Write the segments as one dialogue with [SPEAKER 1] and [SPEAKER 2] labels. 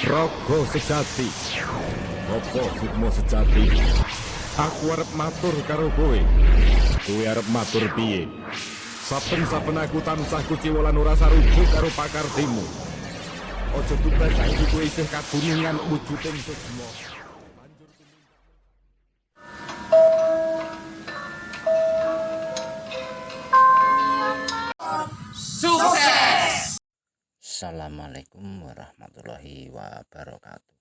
[SPEAKER 1] Raga sejati. Apa sukma sejati? Aku arep matur karo kowe. Kowe arep matur piye? Saben-saben aku tansah kuciwa lan ora sarujuk karo pakartimu. Aja tugas saiki kowe isih kagunungan wujuding sukma.
[SPEAKER 2] Assalamualaikum warahmatullahi wabarakatuh.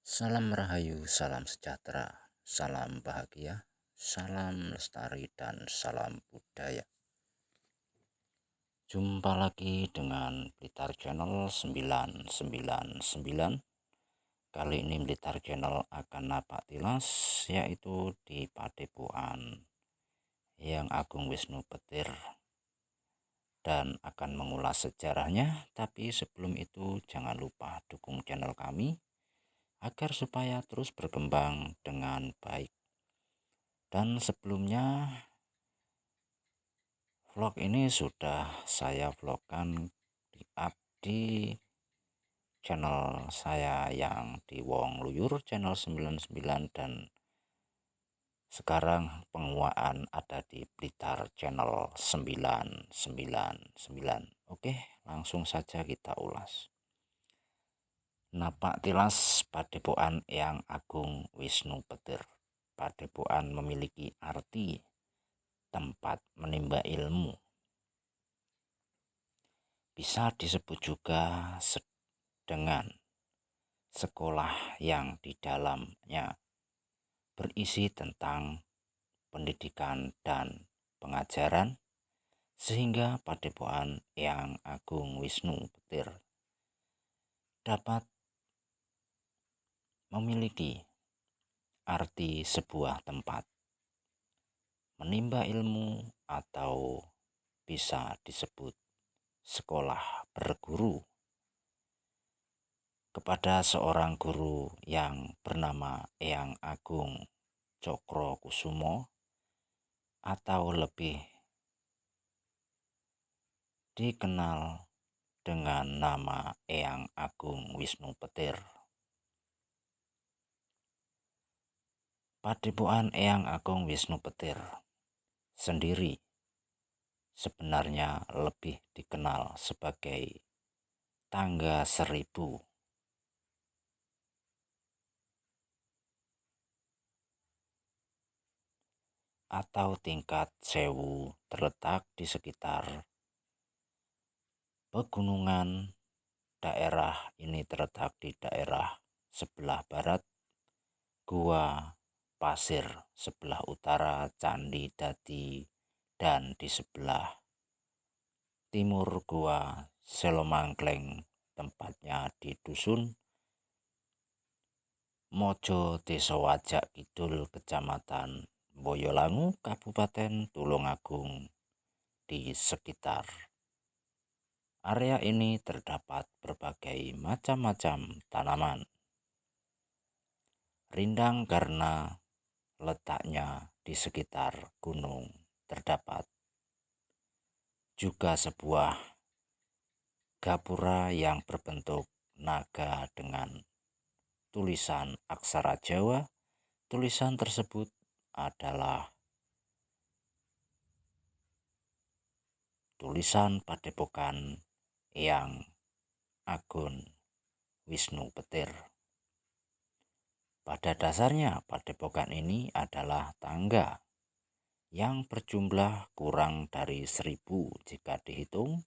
[SPEAKER 2] Salam rahayu, salam sejahtera, salam bahagia, salam lestari, dan salam budaya. Jumpa lagi dengan Blitar Channel 999. Kali ini Blitar Channel akan napak tilas, yaitu di Padepokan Hyang Agung Wisnu Petir, dan akan mengulas sejarahnya. Tapi sebelum itu jangan lupa dukung channel kami agar supaya terus berkembang dengan baik. Dan sebelumnya vlog ini sudah saya vlogkan di channel saya yang di Wong Luyur channel 99, dan sekarang penguaan ada di Blitar channel 999. Oke, langsung saja kita ulas. Napak tilas Padepokan Hyang Agung Wisnu Petir. Padepokan memiliki arti tempat menimba ilmu. Bisa disebut juga dengan sekolah yang di dalamnya berisi tentang pendidikan dan pengajaran, sehingga Padepokan Hyang Agung Wisnu Petir dapat memiliki arti sebuah tempat menimba ilmu, atau bisa disebut sekolah berguru, kepada seorang guru yang bernama Hyang Agung Cokrokusumo, atau lebih dikenal dengan nama Hyang Agung Wisnu Petir. Padepokan Hyang Agung Wisnu Petir sendiri sebenarnya lebih dikenal sebagai Tangga Seribu atau tingkat sewu, terletak di sekitar pegunungan. Daerah ini terletak di daerah sebelah barat Gua Pasir, sebelah utara Candi Dadi, dan di sebelah timur Gua Selomangkleng, tempatnya di Dusun Mojo, Desa Wajak Kidul, Kecamatan Boyolangu, Kabupaten Tulungagung. Di sekitar area ini terdapat berbagai macam-macam tanaman. Rindang karena letaknya di sekitar gunung, terdapat juga sebuah gapura yang berbentuk naga dengan tulisan aksara Jawa. Tulisan tersebut adalah tulisan Padepokan Hyang Agung Wisnu Petir. Pada dasarnya padepokan ini adalah tangga yang berjumlah kurang dari 1000 jika dihitung.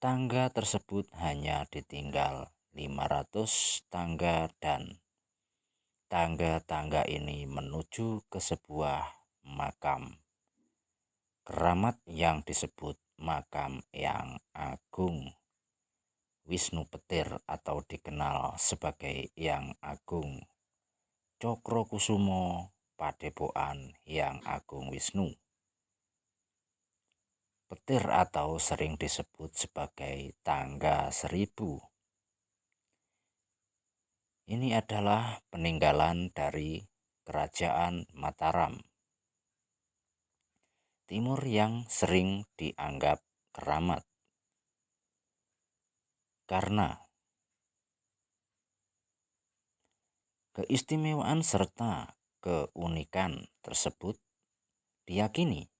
[SPEAKER 2] Tangga tersebut hanya ditinggal 500 tangga, dan tangga-tangga ini menuju ke sebuah makam keramat yang disebut Makam Hyang Agung Wisnu Petir, atau dikenal sebagai Hyang Agung Cokrokusumo Padepokan Hyang Agung Wisnu Petir, atau sering disebut sebagai Tangga Seribu. Ini adalah peninggalan dari Kerajaan Mataram Timur yang sering dianggap keramat karena Keistimewaan serta keunikan tersebut diyakini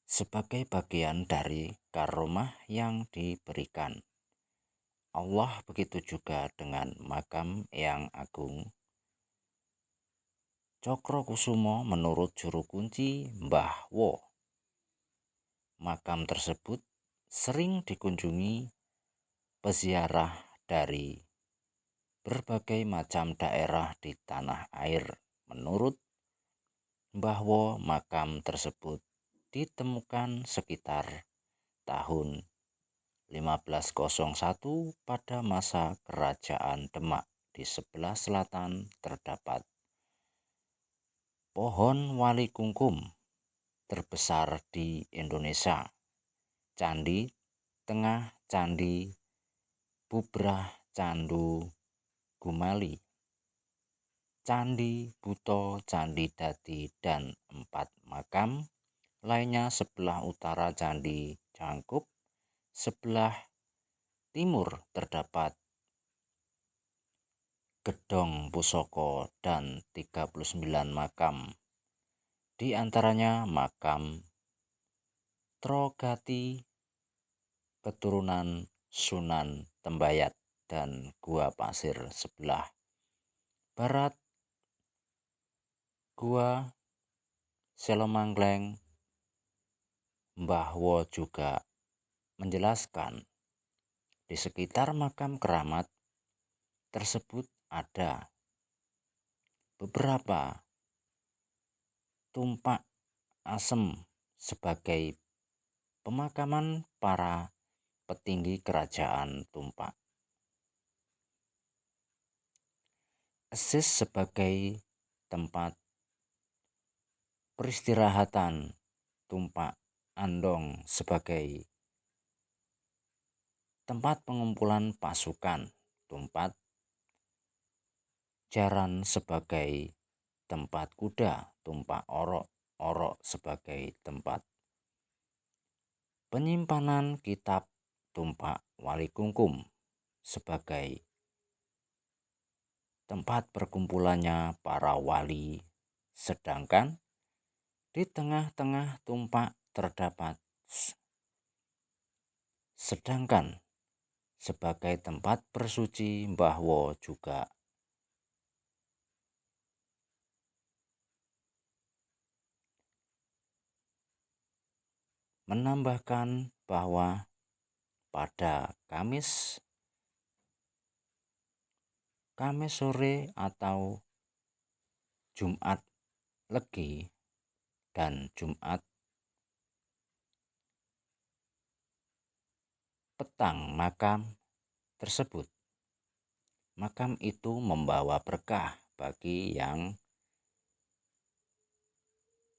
[SPEAKER 2] sebagai bagian dari karomah yang diberikan Allah. Begitu juga dengan makam yang agung Cokrokusumo menurut juru kunci Mbah Wo. Makam tersebut sering dikunjungi peziarah dari berbagai macam daerah di tanah air. Menurut Mbah Wo, makam tersebut ditemukan sekitar tahun 1501 pada masa Kerajaan Demak. Di sebelah selatan terdapat pohon wali kungkum terbesar di Indonesia. Candi Tengah, Candi Bubrah, Candu Gumali, Candi Buto, Candi Dadi, dan 4 makam lainnya sebelah utara Candi Cangkup. Sebelah timur terdapat Gedong Pusoko dan 39 makam. Di antaranya makam Trogati keturunan Sunan Tembayat dan Gua Pasir sebelah barat Gua Selomangkleng. Mbah Wo juga menjelaskan di sekitar makam keramat tersebut ada beberapa tumpak asem sebagai pemakaman para petinggi kerajaan tumpak. Asis sebagai tempat peristirahatan tumpak. Andong sebagai tempat pengumpulan pasukan tumpak. Jaran sebagai tempat kuda tumpak orok. Orok sebagai tempat penyimpanan kitab tumpak wali kungkum sebagai tempat perkumpulannya para wali. Sedangkan di tengah-tengah tumpak terdapat sebagai tempat bersuci. Mbah Wo juga menambahkan bahwa pada Kamis sore atau Jumat Legi dan Jumat petang makam itu membawa berkah bagi yang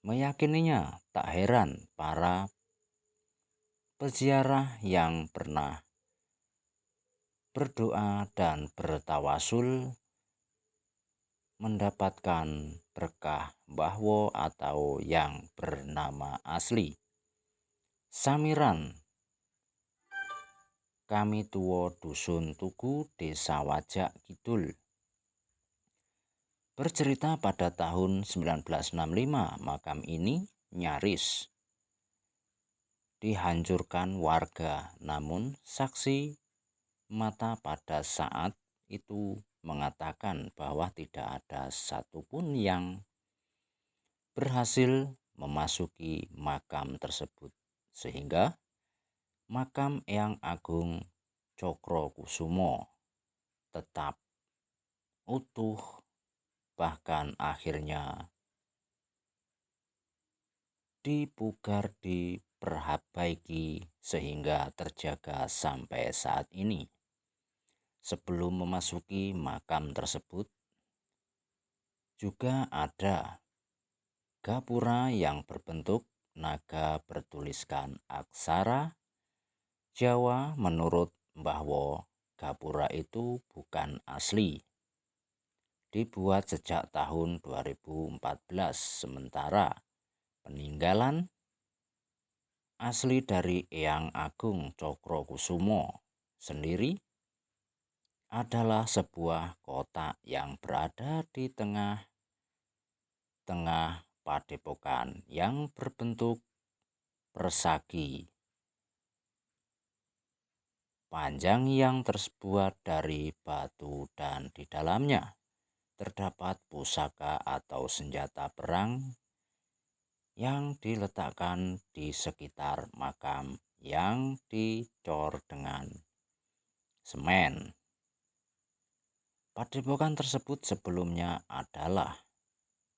[SPEAKER 2] meyakininya. Tak heran para peziarah yang pernah berdoa dan bertawasul mendapatkan berkah Mbah Wo atau yang bernama asli Samiran Kami Tuwo, Dusun Tugu, Desa Wajak Kidul. Bercerita pada tahun 1965 makam ini nyaris dihancurkan warga, namun saksi mata pada saat itu mengatakan bahwa tidak ada satupun yang berhasil memasuki makam tersebut, sehingga makam Eyang Agung Cokrokusumo tetap utuh, bahkan akhirnya dipugar, diperbaiki sehingga terjaga sampai saat ini. Sebelum memasuki makam tersebut juga ada gapura yang berbentuk naga bertuliskan aksara Jawa. Menurut Mbah Wo, gapura itu bukan asli, dibuat sejak tahun 2014, sementara peninggalan asli dari Eyang Agung Cokrokusumo sendiri adalah sebuah kotak yang berada di tengah-tengah padepokan yang berbentuk persagi panjang yang terbuat dari batu, dan di dalamnya terdapat pusaka atau senjata perang yang diletakkan di sekitar makam yang dicor dengan semen. Padepokan tersebut sebelumnya adalah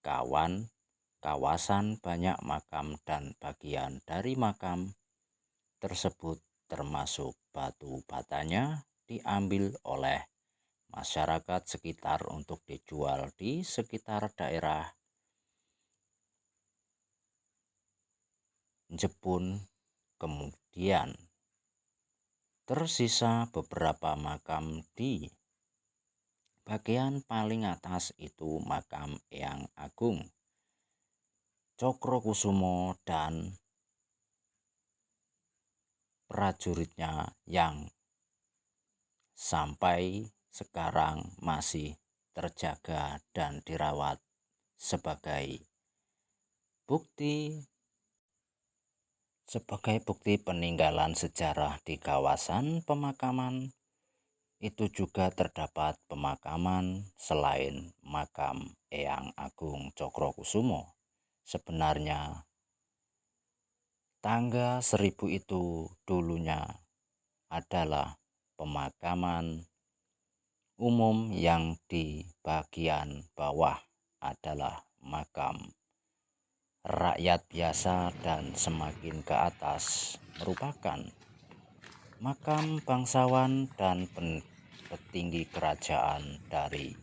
[SPEAKER 2] kawasan banyak makam, dan bagian dari makam tersebut termasuk batu batanya diambil oleh masyarakat sekitar untuk dijual di sekitar daerah Jepun. Kemudian tersisa beberapa makam. Di bagian paling atas itu makam Eyang Agung Cokrokusumo dan prajuritnya yang sampai sekarang masih terjaga dan dirawat sebagai bukti peninggalan sejarah. Di kawasan pemakaman itu juga terdapat pemakaman selain makam Eyang Agung Cokrokusumo. Sebenarnya Tangga 1000 itu dulunya adalah pemakaman umum, yang di bagian bawah adalah makam rakyat biasa, dan semakin ke atas merupakan makam bangsawan dan petinggi kerajaan. Dari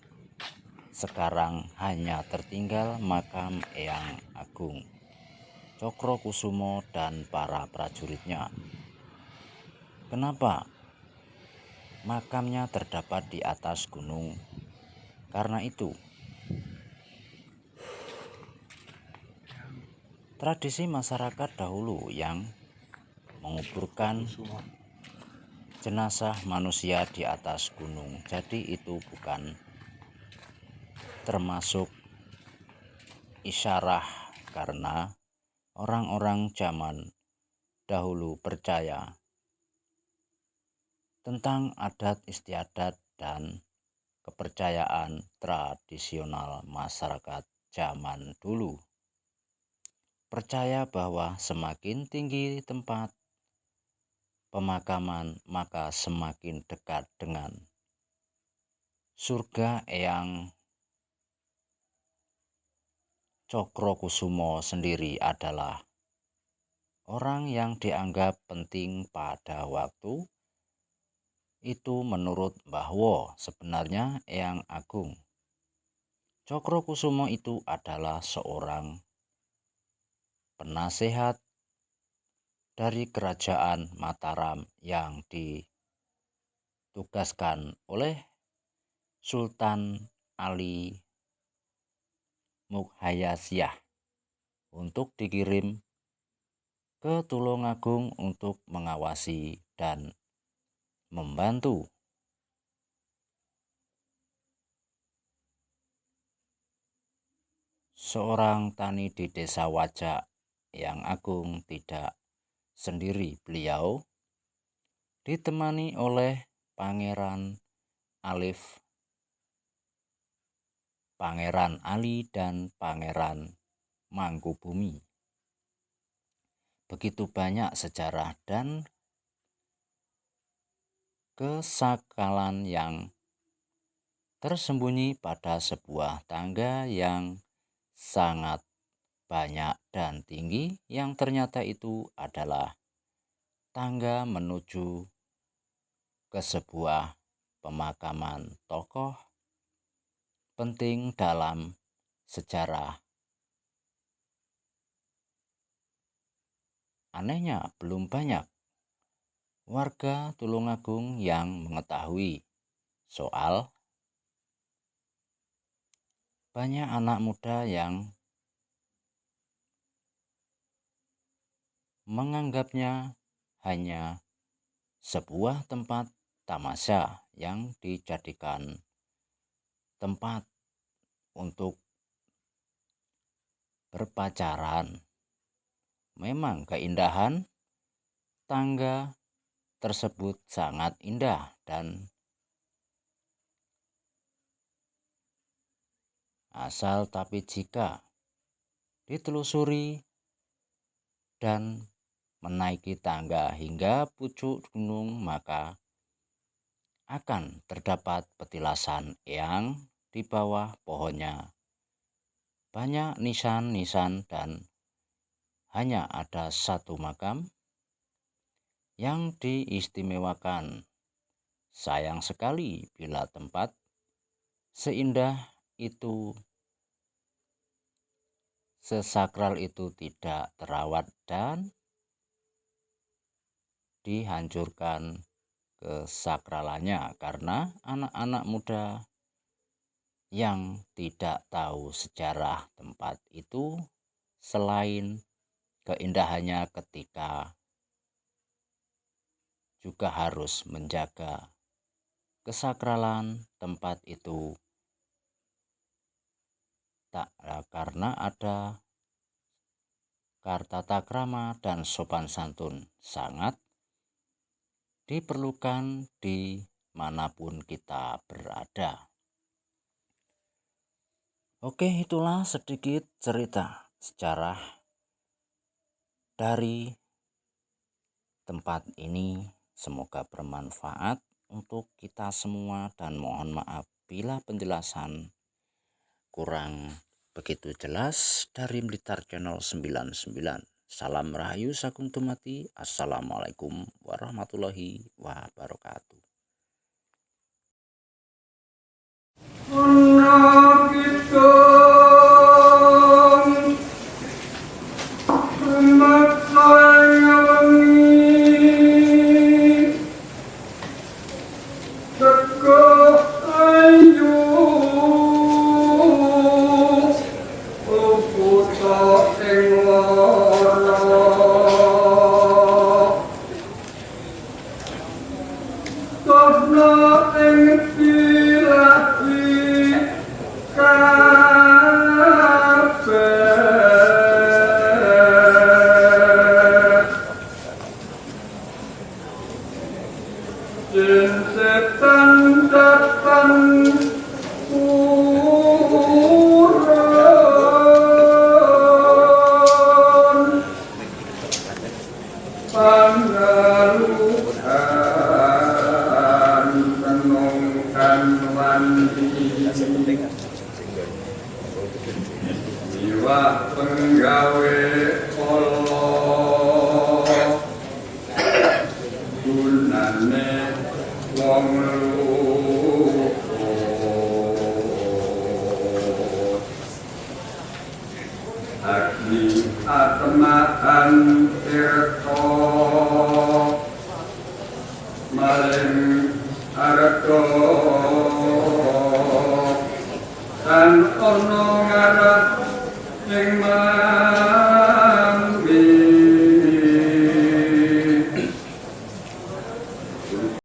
[SPEAKER 2] sekarang hanya tertinggal makam Eyang Agung Cokrokusumo dan para prajuritnya. Kenapa makamnya terdapat di atas gunung? Karena itu tradisi masyarakat dahulu yang menguburkan jenazah manusia di atas gunung. Jadi itu bukan termasuk isyarah, karena orang-orang zaman dahulu percaya tentang adat istiadat dan kepercayaan tradisional masyarakat zaman dulu. Percaya bahwa semakin tinggi tempat pemakaman, maka semakin dekat dengan surga. Eyang Cokrokusumo sendiri adalah orang yang dianggap penting pada waktu itu. Menurut Mbahwo, sebenarnya Eyang Agung Cokrokusumo itu adalah seorang penasehat dari kerajaan Mataram yang ditugaskan oleh Sultan Ali Mukhayasyah untuk dikirim ke Tulungagung untuk mengawasi dan membantu seorang tani di desa Wajak. Eyang Agung tidak sendiri, beliau ditemani oleh Pangeran Ali dan Pangeran Mangkubumi. Begitu banyak sejarah dan kesakalan yang tersembunyi pada sebuah tangga yang sangat banyak dan tinggi, yang ternyata itu adalah tangga menuju ke sebuah pemakaman tokoh penting dalam sejarah. Anehnya, belum banyak warga Tulungagung yang mengetahui soal banyak anak muda yang menganggapnya hanya sebuah tempat tamasya yang dijadikan tempat untuk berpacaran. Memang keindahan tangga tersebut sangat indah dan tapi jika ditelusuri dan menaiki tangga hingga pucuk gunung, maka akan terdapat petilasan yang di bawah pohonnya banyak nisan-nisan dan hanya ada satu makam yang diistimewakan. Sayang sekali bila tempat seindah itu, sesakral itu tidak terawat dan dihancurkan kesakralannya karena anak-anak muda yang tidak tahu sejarah tempat itu. Selain keindahannya, ketika juga harus menjaga kesakralan tempat itu, karena ada tata krama dan sopan santun sangat diperlukan di manapun kita berada. Oke, itulah sedikit cerita sejarah dari tempat ini. Semoga bermanfaat untuk kita semua dan mohon maaf bila penjelasan kurang begitu jelas. Dari Blitar Channel 99. Salam Rahayu Sagung Tumati. Assalamualaikum warahmatullahi wabarakatuh.
[SPEAKER 3] Jiwa penggawe Allah gunane wong luhur agni atmatan tirta maling arga dan ono